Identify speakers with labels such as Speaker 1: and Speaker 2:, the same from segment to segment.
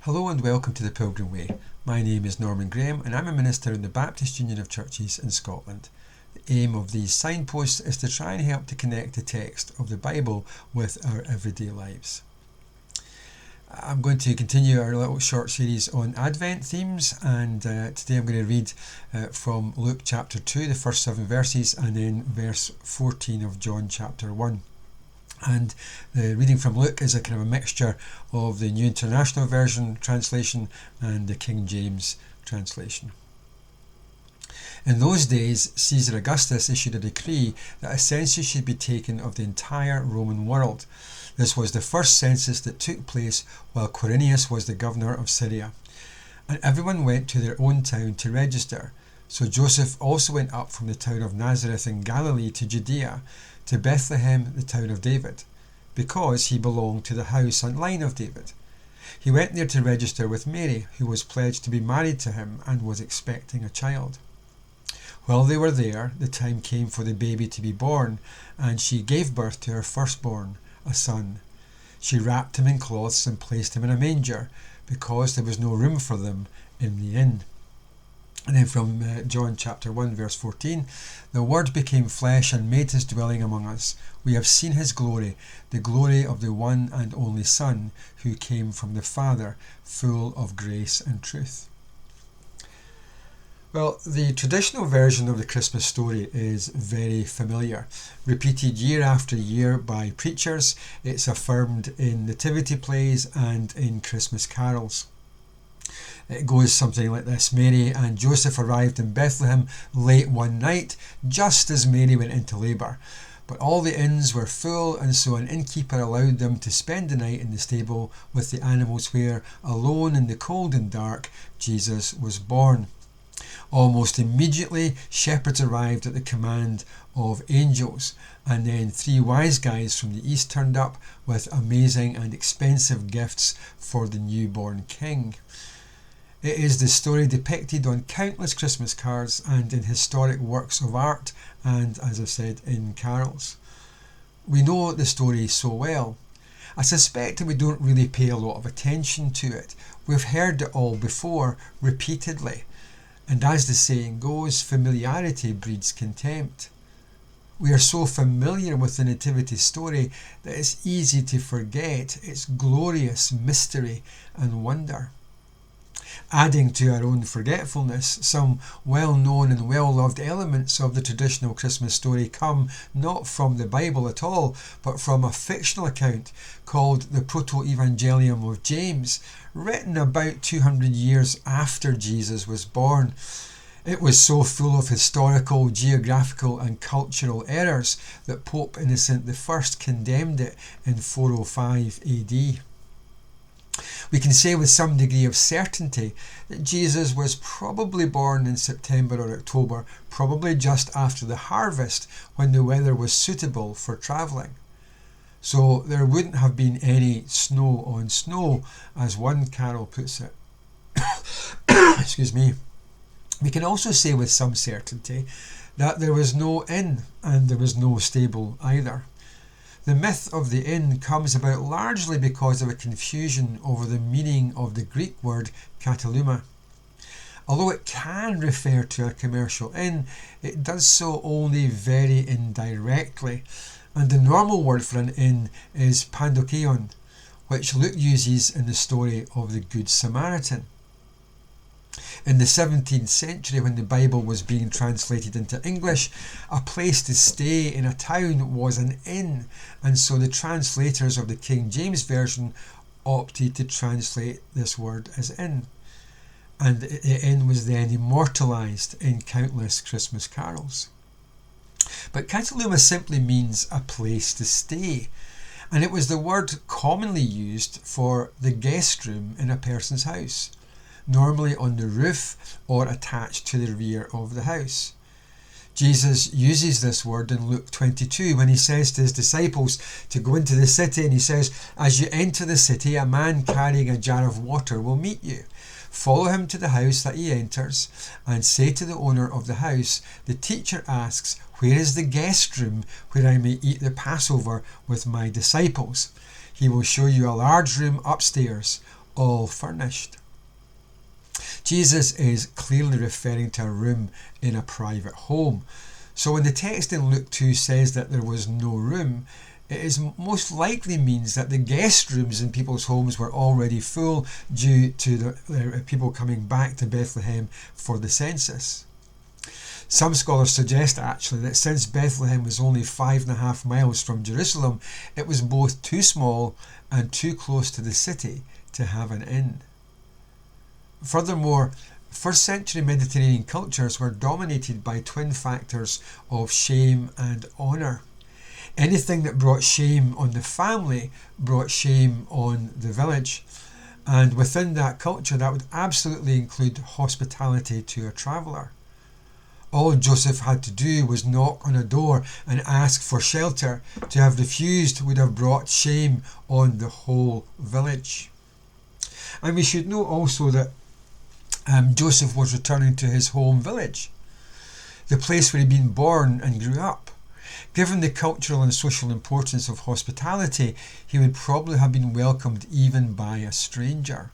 Speaker 1: Hello and welcome to the Pilgrim Way. My name is Norman Graham and I'm a minister in the Baptist Union of Churches in Scotland. The aim of these signposts is to try and help to connect the text of the Bible with our everyday lives. I'm going to continue our little short series on Advent themes, and today I'm going to read from Luke chapter 2, the first 7 verses, and then verse 14 of John chapter 1. And the reading from Luke is a kind of a mixture of the New International Version translation and the King James translation. In those days, Caesar Augustus issued a decree that a census should be taken of the entire Roman world. This was the first census that took place while Quirinius was the governor of Syria. And everyone went to their own town to register. So Joseph also went up from the town of Nazareth in Galilee to Judea, to Bethlehem, the town of David, because he belonged to the house and line of David. He went there to register with Mary, who was pledged to be married to him and was expecting a child. While they were there, the time came for the baby to be born, and she gave birth to her firstborn, a son. She wrapped him in cloths and placed him in a manger, because there was no room for them in the inn. And then from John chapter 1 verse 14, the Word became flesh and made his dwelling among us. We have seen his glory, the glory of the one and only Son, who came from the Father, full of grace and truth. Well, the traditional version of the Christmas story is very familiar. Repeated year after year by preachers, it's affirmed in nativity plays and in Christmas carols. It goes something like this. Mary and Joseph arrived in Bethlehem late one night, just as Mary went into labour. But all the inns were full, and so an innkeeper allowed them to spend the night in the stable with the animals where, alone in the cold and dark, Jesus was born. Almost immediately, shepherds arrived at the command of angels, and then 3 wise guys from the east turned up with amazing and expensive gifts for the newborn king. It is the story depicted on countless Christmas cards and in historic works of art and, as I said, in carols. We know the story so well. I suspect that we don't really pay a lot of attention to it. We've heard it all before, repeatedly. And as the saying goes, familiarity breeds contempt. We are so familiar with the nativity story that it's easy to forget its glorious mystery and wonder. Adding to our own forgetfulness, some well-known and well-loved elements of the traditional Christmas story come not from the Bible at all, but from a fictional account called the Proto-Evangelium of James, written about 200 years after Jesus was born. It was so full of historical, geographical and cultural errors that Pope Innocent I condemned it in 405 AD. We can say with some degree of certainty that Jesus was probably born in September or October, probably just after the harvest when the weather was suitable for travelling. So there wouldn't have been any snow on snow, as one carol puts it. Excuse me. We can also say with some certainty that there was no inn and there was no stable either. The myth of the inn comes about largely because of a confusion over the meaning of the Greek word kataluma. Although it can refer to a commercial inn, it does so only very indirectly, and the normal word for an inn is pandokeion, which Luke uses in the story of the Good Samaritan. In the 17th century, when the Bible was being translated into English, a place to stay in a town was an inn, and so the translators of the King James Version opted to translate this word as inn. And the inn was then immortalised in countless Christmas carols. But kataluma simply means a place to stay, and it was the word commonly used for the guest room in a person's house, normally on the roof or attached to the rear of the house. Jesus uses this word in Luke 22 when he says to his disciples to go into the city, and he says, "As you enter the city, a man carrying a jar of water will meet you. Follow him to the house that he enters, and say to the owner of the house, 'The teacher asks, where is the guest room where I may eat the Passover with my disciples?' He will show you a large room upstairs. all furnished. Jesus is clearly referring to a room in a private home. So when the text in Luke 2 says that there was no room, it is most likely means that the guest rooms in people's homes were already full due to the people coming back to Bethlehem for the census. Some scholars suggest actually that since Bethlehem was only 5.5 miles from Jerusalem, it was both too small and too close to the city to have an inn. Furthermore, first century Mediterranean cultures were dominated by twin factors of shame and honour. Anything that brought shame on the family brought shame on the village. And within that culture, that would absolutely include hospitality to a traveller. All Joseph had to do was knock on a door and ask for shelter. To have refused would have brought shame on the whole village. And we should know also that Joseph was returning to his home village, the place where he'd been born and grew up. Given the cultural and social importance of hospitality, he would probably have been welcomed even by a stranger.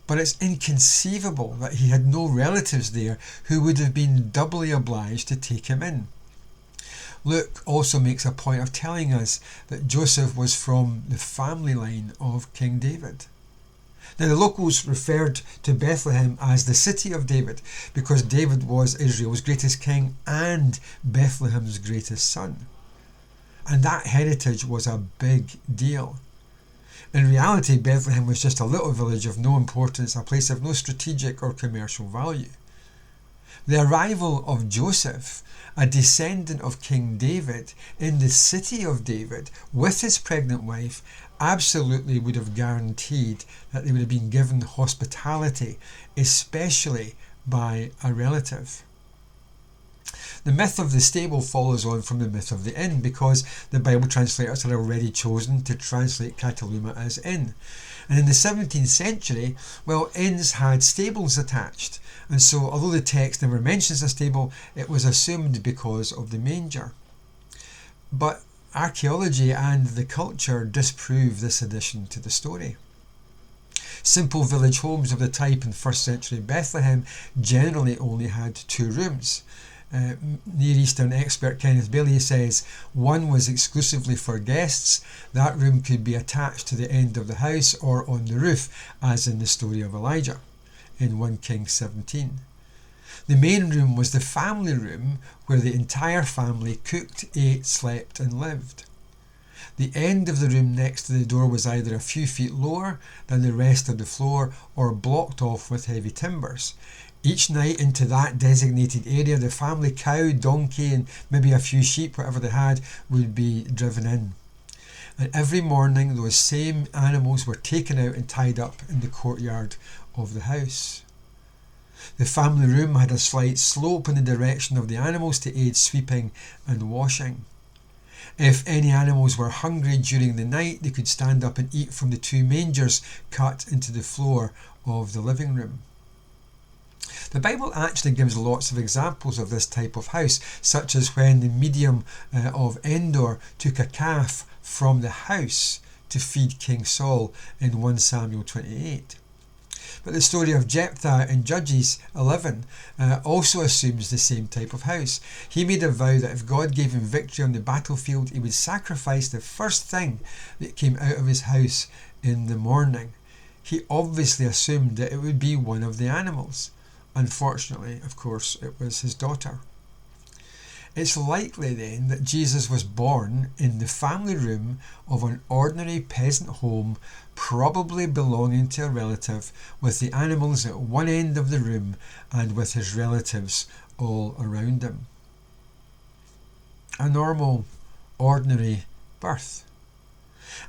Speaker 1: But it's inconceivable that he had no relatives there who would have been doubly obliged to take him in. Luke also makes a point of telling us that Joseph was from the family line of King David. Now the locals referred to Bethlehem as the city of David because David was Israel's greatest king and Bethlehem's greatest son. And that heritage was a big deal. In reality, Bethlehem was just a little village of no importance, a place of no strategic or commercial value. The arrival of Joseph, a descendant of King David, in the city of David with his pregnant wife absolutely would have guaranteed that they would have been given hospitality, especially by a relative. The myth of the stable follows on from the myth of the inn because the Bible translators had already chosen to translate Kataluma as inn. And in the 17th century, well, inns had stables attached. And so although the text never mentions a stable, it was assumed because of the manger. But archaeology and the culture disprove this addition to the story. Simple village homes of the type in 1st century Bethlehem generally only had 2 rooms. Near Eastern expert Kenneth Bailey says one was exclusively for guests. That room could be attached to the end of the house or on the roof, as in the story of Elijah in 1 Kings 17. The main room was the family room where the entire family cooked, ate, slept and lived. The end of the room next to the door was either a few feet lower than the rest of the floor or blocked off with heavy timbers. Each night into that designated area, the family cow, donkey and maybe a few sheep, whatever they had, would be driven in. And every morning those same animals were taken out and tied up in the courtyard of the house. The family room had a slight slope in the direction of the animals to aid sweeping and washing. If any animals were hungry during the night, they could stand up and eat from the 2 mangers cut into the floor of the living room. The Bible actually gives lots of examples of this type of house, such as when the medium of Endor took a calf from the house to feed King Saul in 1 Samuel 28. But the story of Jephthah in Judges 11 also assumes the same type of house. He made a vow that if God gave him victory on the battlefield, he would sacrifice the first thing that came out of his house in the morning. He obviously assumed that it would be one of the animals. Unfortunately, of course, it was his daughter. It's likely then that Jesus was born in the family room of an ordinary peasant home, probably belonging to a relative, with the animals at one end of the room and with his relatives all around him. A normal, ordinary birth.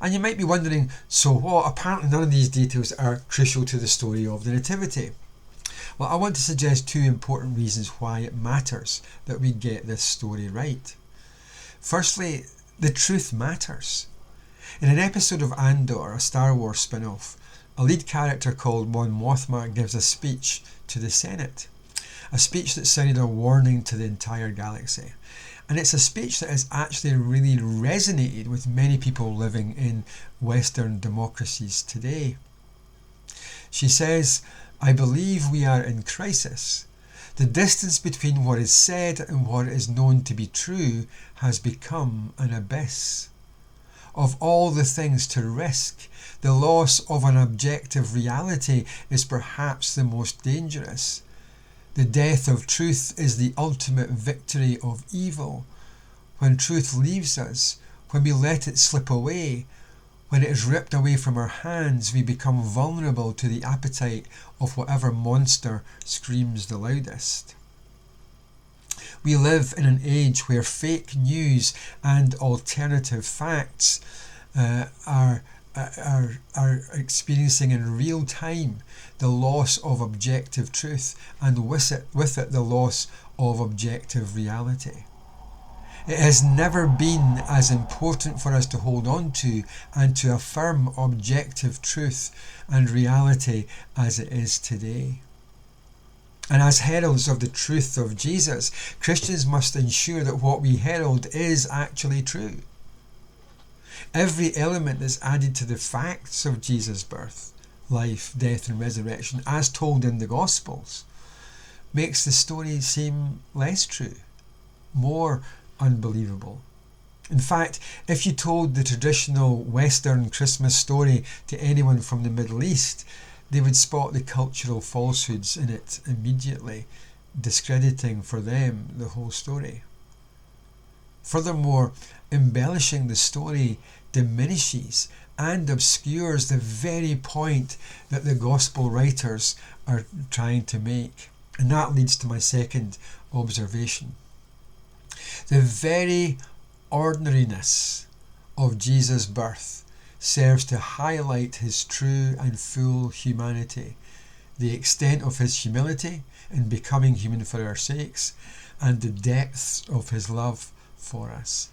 Speaker 1: And you might be wondering, so what? Apparently none of these details are crucial to the story of the Nativity. Well, I want to suggest 2 important reasons why it matters that we get this story right. Firstly, the truth matters. In an episode of Andor, a Star Wars spin-off, a lead character called Mon Mothma gives a speech to the Senate. A speech that sounded a warning to the entire galaxy. And it's a speech that has actually really resonated with many people living in Western democracies today. She says, "I believe we are in crisis. The distance between what is said and what is known to be true has become an abyss. Of all the things to risk, the loss of an objective reality is perhaps the most dangerous. The death of truth is the ultimate victory of evil. When truth leaves us, when we let it slip away, when it is ripped away from our hands, we become vulnerable to the appetite of whatever monster screams the loudest." We live in an age where fake news and alternative facts are experiencing in real time the loss of objective truth, and with it the loss of objective reality. It has never been as important for us to hold on to and to affirm objective truth and reality as it is today. And as heralds of the truth of Jesus, Christians must ensure that what we herald is actually true. Every element that's added to the facts of Jesus' birth, life, death and resurrection, as told in the Gospels, makes the story seem less true, more unbelievable. In fact, if you told the traditional Western Christmas story to anyone from the Middle East, they would spot the cultural falsehoods in it immediately, discrediting for them the whole story. Furthermore, embellishing the story diminishes and obscures the very point that the Gospel writers are trying to make. And that leads to my second observation. The very ordinariness of Jesus' birth serves to highlight his true and full humanity, the extent of his humility in becoming human for our sakes, and the depths of his love for us.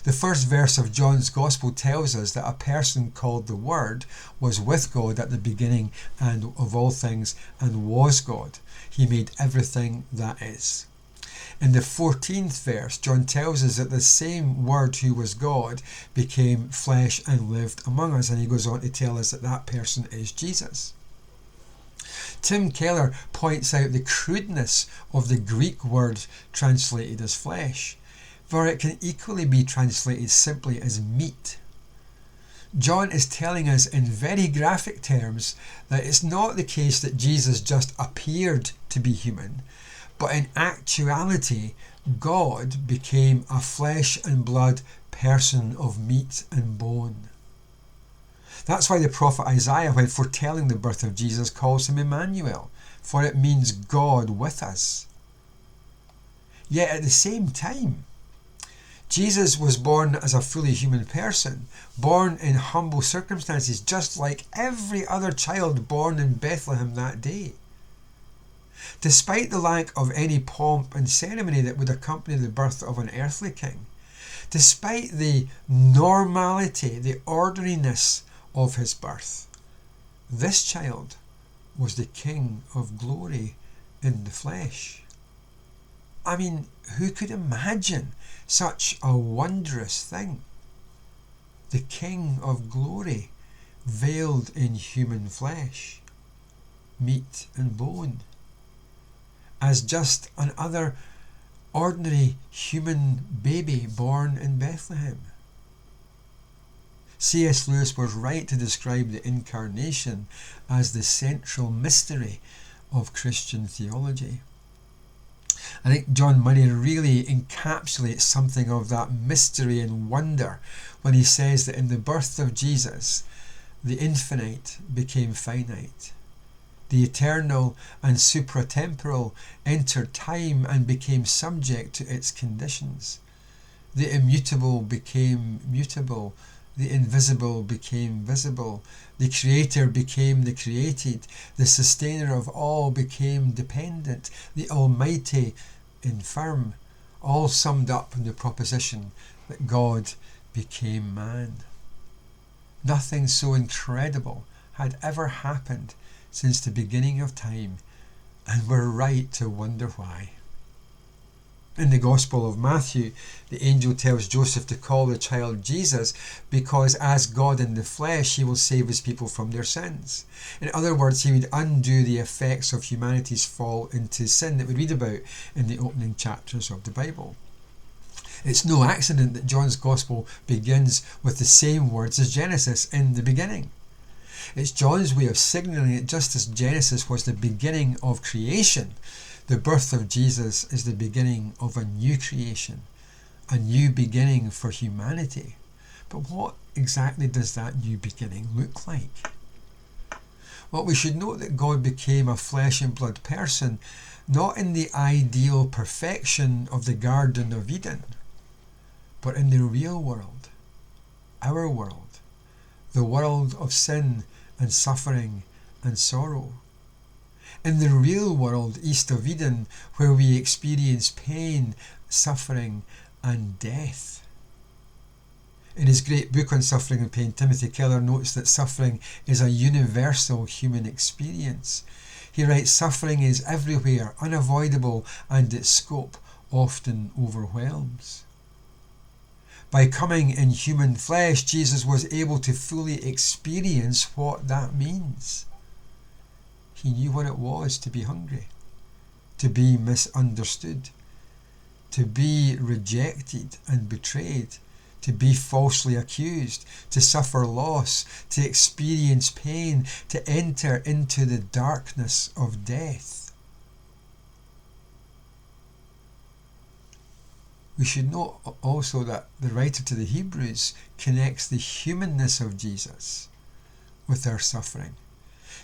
Speaker 1: The first verse of John's Gospel tells us that a person called the Word was with God at the beginning and of all things, and was God. He made everything that is. In the 14th verse, John tells us that the same Word who was God became flesh and lived among us, and he goes on to tell us that that person is Jesus. Tim Keller points out the crudeness of the Greek word translated as flesh, for it can equally be translated simply as meat. John is telling us in very graphic terms that it's not the case that Jesus just appeared to be human, but in actuality, God became a flesh and blood person of meat and bone. That's why the prophet Isaiah, when foretelling the birth of Jesus, calls him Emmanuel, for it means God with us. Yet at the same time, Jesus was born as a fully human person, born in humble circumstances, just like every other child born in Bethlehem that day. Despite the lack of any pomp and ceremony that would accompany the birth of an earthly king, despite the normality, the ordinariness of his birth, this child was the King of glory in the flesh. I mean, who could imagine such a wondrous thing? The King of glory, veiled in human flesh, meat and bone, as just another ordinary human baby born in Bethlehem. C.S. Lewis was right to describe the Incarnation as the central mystery of Christian theology. I think John Murray really encapsulates something of that mystery and wonder when he says that in the birth of Jesus, the infinite became finite. The eternal and supratemporal entered time and became subject to its conditions. The immutable became mutable. The invisible became visible. The creator became the created. The sustainer of all became dependent. The almighty infirm. All summed up in the proposition that God became man. Nothing so incredible had ever happened since the beginning of time, and we're right to wonder why. In the Gospel of Matthew, the angel tells Joseph to call the child Jesus because as God in the flesh, he will save his people from their sins. In other words, he would undo the effects of humanity's fall into sin that we read about in the opening chapters of the Bible. It's no accident that John's Gospel begins with the same words as Genesis, in the beginning. It's John's way of signalling that just as Genesis was the beginning of creation, the birth of Jesus is the beginning of a new creation, a new beginning for humanity. But what exactly does that new beginning look like? Well, we should note that God became a flesh and blood person, not in the ideal perfection of the Garden of Eden, but in the real world, our world, the world of sin and suffering and sorrow. In the real world east of Eden, where we experience pain, suffering and death. In his great book on suffering and pain, Timothy Keller notes that suffering is a universal human experience. He writes, suffering is everywhere, unavoidable, and its scope often overwhelms. By coming in human flesh, Jesus was able to fully experience what that means. He knew what it was to be hungry, to be misunderstood, to be rejected and betrayed, to be falsely accused, to suffer loss, to experience pain, to enter into the darkness of death. We should note also that the writer to the Hebrews connects the humanness of Jesus with our suffering,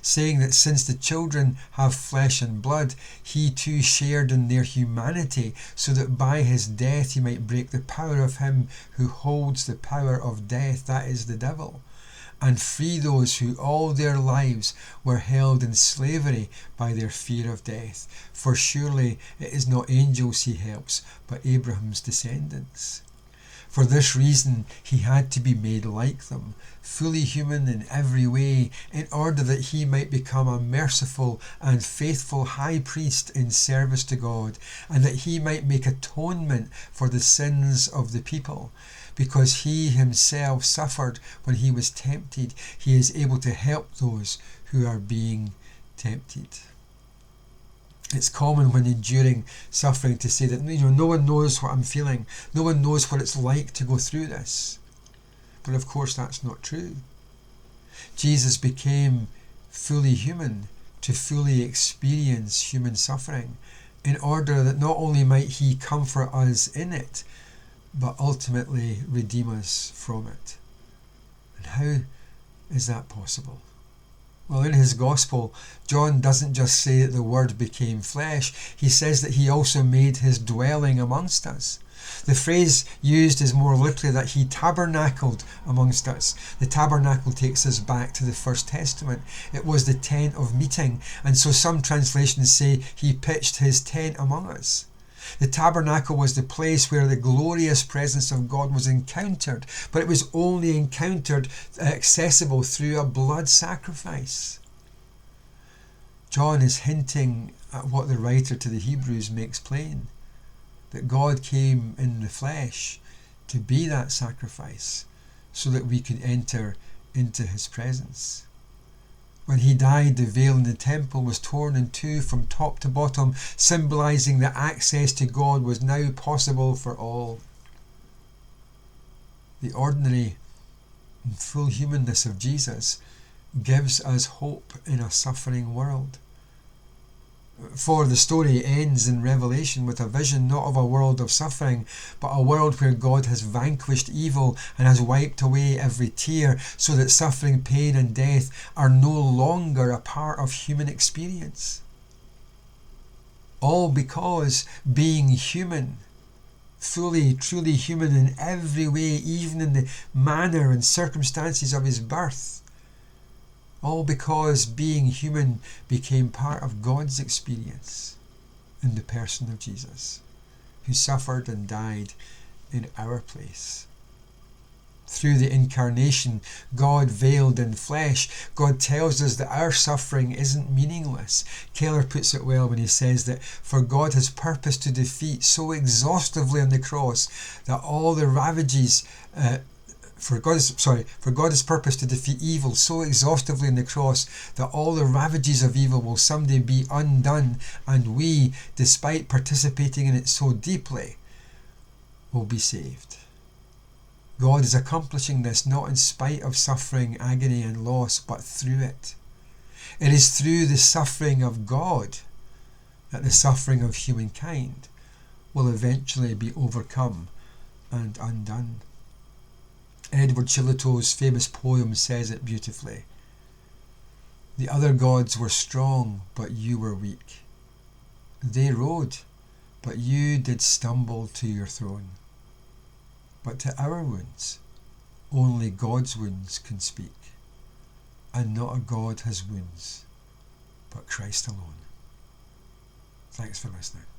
Speaker 1: saying that since the children have flesh and blood, he too shared in their humanity, so that by his death he might break the power of him who holds the power of death, that is the devil, and free those who all their lives were held in slavery by their fear of death. For surely it is not angels he helps, but Abraham's descendants. For this reason he had to be made like them, fully human in every way, in order that he might become a merciful and faithful high priest in service to God, and that he might make atonement for the sins of the people. Because he himself suffered when he was tempted, he is able to help those who are being tempted. It's common when enduring suffering to say that no one knows what I'm feeling, no one knows what it's like to go through this. But of course that's not true. Jesus became fully human to fully experience human suffering, in order that not only might he comfort us in it, but ultimately redeem us from it. And how is that possible? Well, in his Gospel, John doesn't just say that the Word became flesh, he says that he also made his dwelling amongst us. The phrase used is more literally that he tabernacled amongst us. The tabernacle takes us back to the First Testament. It was the tent of meeting, and so some translations say he pitched his tent among us. The tabernacle was the place where the glorious presence of God was encountered, but it was only accessible through a blood sacrifice. John is hinting at what the writer to the Hebrews makes plain, that God came in the flesh to be that sacrifice so that we could enter into his presence. When he died, the veil in the temple was torn in two from top to bottom, symbolizing that access to God was now possible for all. The ordinary and full humanness of Jesus gives us hope in a suffering world. For the story ends in Revelation with a vision not of a world of suffering, but a world where God has vanquished evil and has wiped away every tear, so that suffering, pain and death are no longer a part of human experience. All because being human, fully, truly human in every way, even in the manner and circumstances of his birth, all because being human became part of God's experience in the person of Jesus, who suffered and died in our place. through the incarnation, God veiled in flesh. God tells us that our suffering isn't meaningless. Keller puts it well when he says that for God has purposed to defeat so exhaustively on the cross that all the ravages For God has purposed to defeat evil so exhaustively on the cross that all the ravages of evil will someday be undone, and we, despite participating in it so deeply, will be saved. God is accomplishing this not in spite of suffering, agony and loss, but through it. It is through the suffering of God that the suffering of humankind will eventually be overcome and undone. Edward Shillitoe's famous poem says it beautifully. The other gods were strong, but you were weak. They rode, but you did stumble to your throne. But to our wounds, only God's wounds can speak, and not a God has wounds, but Christ alone. Thanks for listening.